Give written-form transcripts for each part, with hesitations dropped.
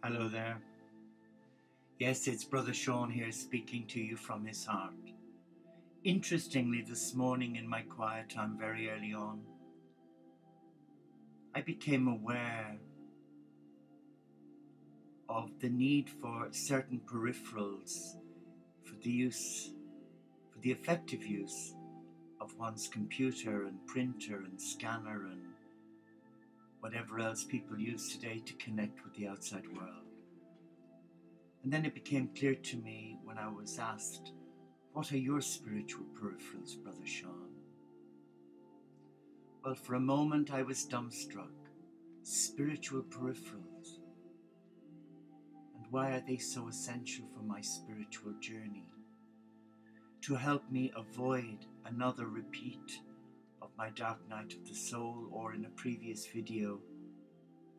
Hello there. Yes, it's Brother Sean here speaking to you from his heart. Interestingly, this morning in my quiet time very early on, I became aware of the need for certain peripherals for the effective use of one's computer and printer and scanner and whatever else people use today to connect with the outside world. And then it became clear to me when I was asked, what are your spiritual peripherals, Brother Sean? Well, for a moment I was dumbstruck. Spiritual peripherals. And why are they so essential for my spiritual journey? To help me avoid another repeat of my dark night of the soul, or in a previous video,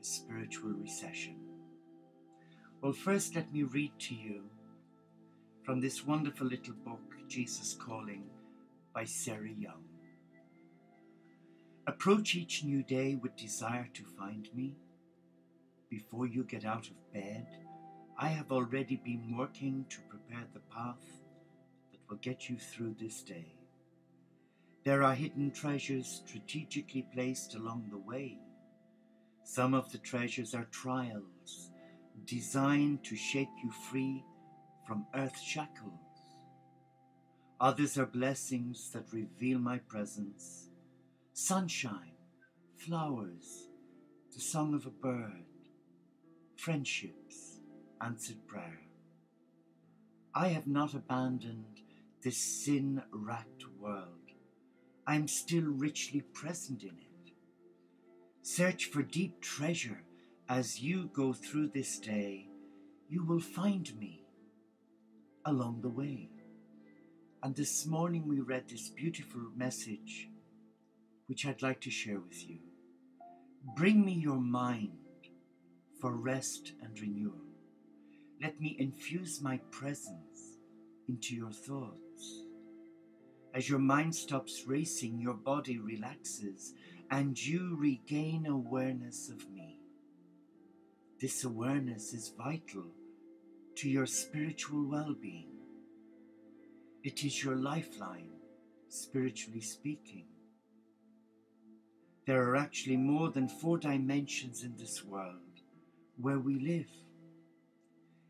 a spiritual recession. Well, first let me read to you from this wonderful little book, Jesus Calling, by Sarah Young. Approach each new day with desire to find me. Before you get out of bed, I have already been working to prepare the path that will get you through this day. There are hidden treasures strategically placed along the way. Some of the treasures are trials, designed to shake you free from earth's shackles. Others are blessings that reveal my presence. Sunshine, flowers, the song of a bird, friendships, answered prayer. I have not abandoned this sin-racked world. I am still richly present in it. Search for deep treasure. As you go through this day, you will find me along the way. And this morning we read this beautiful message, which I'd like to share with you. Bring me your mind for rest and renewal. Let me infuse my presence into your thoughts. As your mind stops racing, your body relaxes, and you regain awareness of me. This awareness is vital to your spiritual well-being. It is your lifeline, spiritually speaking. There are actually more than 4 dimensions in this world where we live.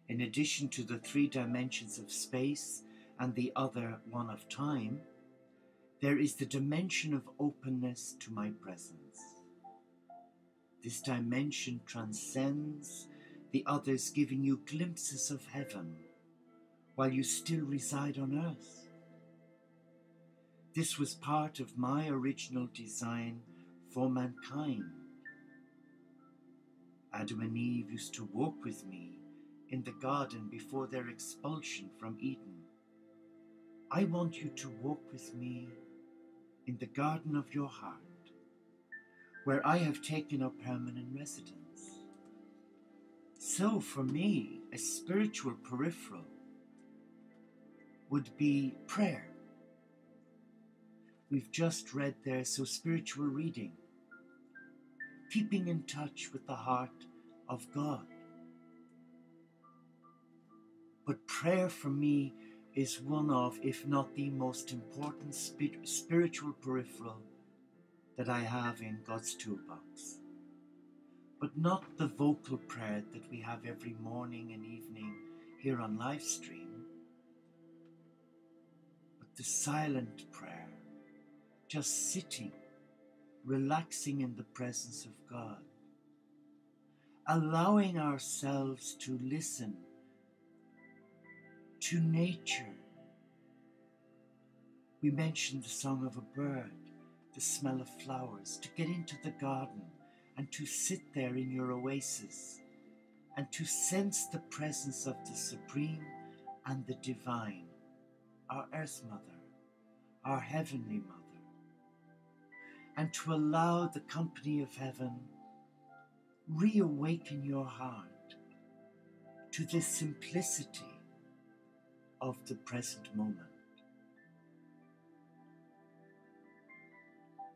In addition to the 3 dimensions of space and the other one of time, there is the dimension of openness to my presence. This dimension transcends the others, giving you glimpses of heaven while you still reside on earth. This was part of my original design for mankind. Adam and Eve used to walk with me in the garden before their expulsion from Eden. I want you to walk with me in the garden of your heart, where I have taken up permanent residence. So for me, a spiritual peripheral would be prayer. We've just read there, so spiritual reading, keeping in touch with the heart of God. But prayer for me is one of, if not the most important spiritual peripheral that I have in God's toolbox. But not the vocal prayer that we have every morning and evening here on live stream, but the silent prayer, just sitting, relaxing in the presence of God, allowing ourselves to listen to nature. We mentioned the song of a bird, the smell of flowers, to get into the garden and to sit there in your oasis and to sense the presence of the Supreme and the Divine, our Earth Mother, our Heavenly Mother, and to allow the company of heaven reawaken your heart to the simplicity of the present moment.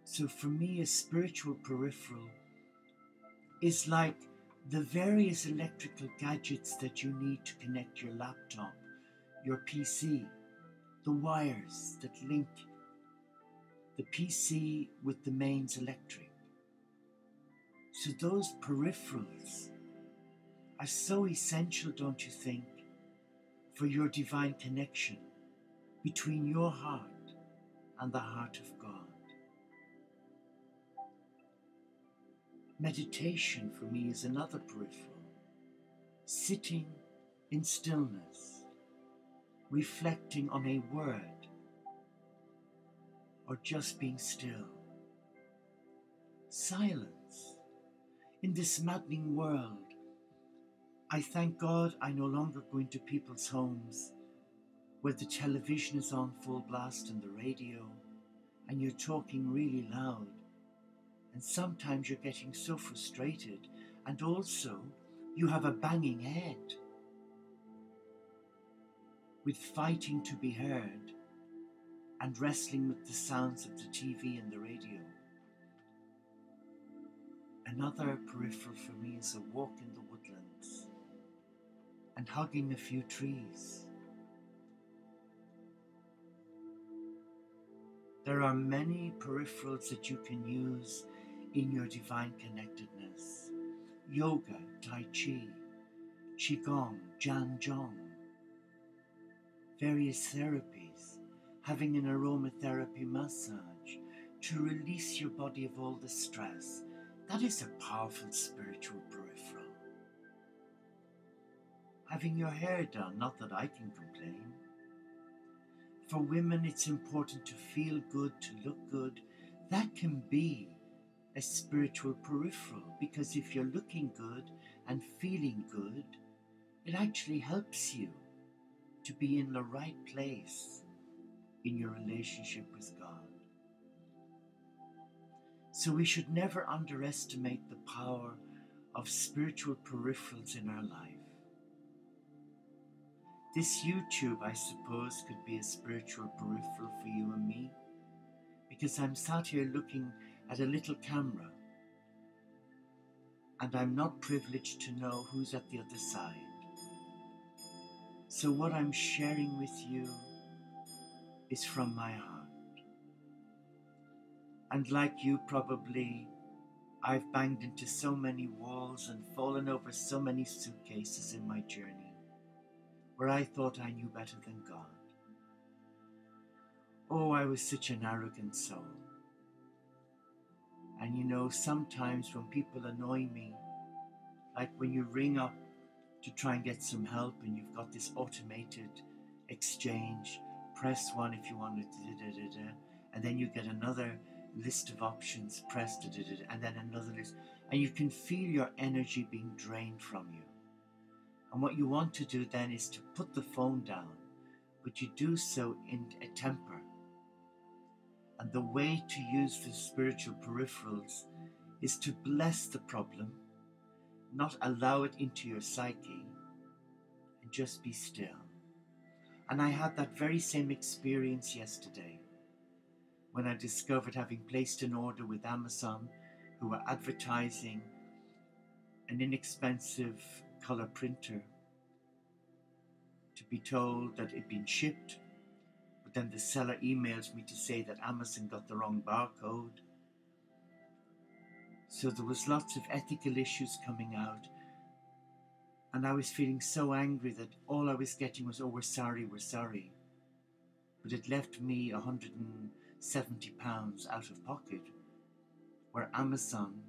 So for me, a spiritual peripheral is like the various electrical gadgets that you need to connect your laptop, your PC, the wires that link the PC with the mains electric. So those peripherals are so essential, don't you think, for your divine connection between your heart and the heart of God. Meditation for me is another peripheral. Sitting in stillness, reflecting on a word, or just being still. Silence. In this maddening world, I thank God I no longer go into people's homes where the television is on full blast and the radio, and you're talking really loud. And sometimes you're getting so frustrated, and also you have a banging head with fighting to be heard and wrestling with the sounds of the TV and the radio. Another peripheral for me is a walk in the woodlands and hugging a few trees. There are many peripherals that you can use in your divine connectedness. Yoga, Tai Chi, Qigong, Jan Zhong, various therapies, having an aromatherapy massage to release your body of all the stress. That is a powerful spiritual peripheral. Having your hair done, not that I can complain. For women, it's important to feel good, to look good. That can be a spiritual peripheral, because if you're looking good and feeling good, it actually helps you to be in the right place in your relationship with God. So we should never underestimate the power of spiritual peripherals in our life. This YouTube, I suppose, could be a spiritual peripheral for you and me, because I'm sat here looking at a little camera, and I'm not privileged to know who's at the other side. So what I'm sharing with you is from my heart. And like you probably, I've banged into so many walls and fallen over so many suitcases in my journey, where I thought I knew better than God. Oh, I was such an arrogant soul. And you know, sometimes when people annoy me, like when you ring up to try and get some help and you've got this automated exchange, press 1 if you want to and then you get another list of options, press and then another list, and you can feel your energy being drained from you. And what you want to do then is to put the phone down, but you do so in a temper. And the way to use the spiritual peripherals is to bless the problem, not allow it into your psyche, and just be still. And I had that very same experience yesterday when I discovered, having placed an order with Amazon, who were advertising an inexpensive color printer, to be told that it'd been shipped, but then the seller emails me to say that Amazon got the wrong barcode. So there was lots of ethical issues coming out, and I was feeling so angry that all I was getting was, oh, we're sorry. But it left me £170 out of pocket, where Amazon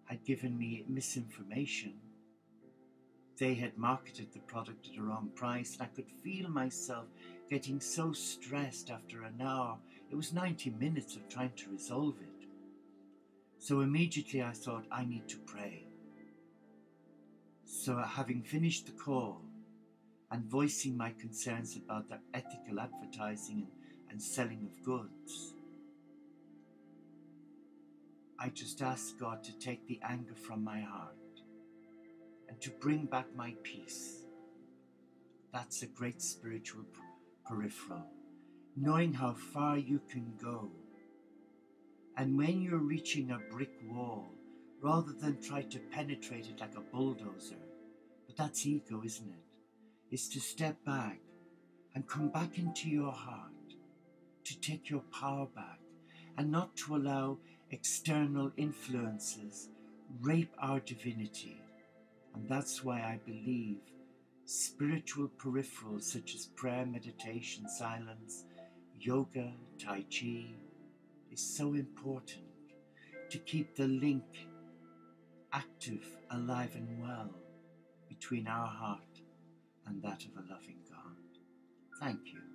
had given me misinformation. They had marketed the product at a wrong price, and I could feel myself getting so stressed after an hour. It was 90 minutes of trying to resolve it. So immediately I thought, I need to pray. So having finished the call and voicing my concerns about their ethical advertising and selling of goods, I just asked God to take the anger from my heart and to bring back my peace. That's a great spiritual peripheral. Knowing how far you can go. And when you're reaching a brick wall, rather than try to penetrate it like a bulldozer. But that's ego, isn't it? Is to step back and come back into your heart, to take your power back, and not to allow external influences rape our divinity. And that's why I believe spiritual peripherals such as prayer, meditation, silence, yoga, tai chi is so important to keep the link active, alive and well between our heart and that of a loving God. Thank you.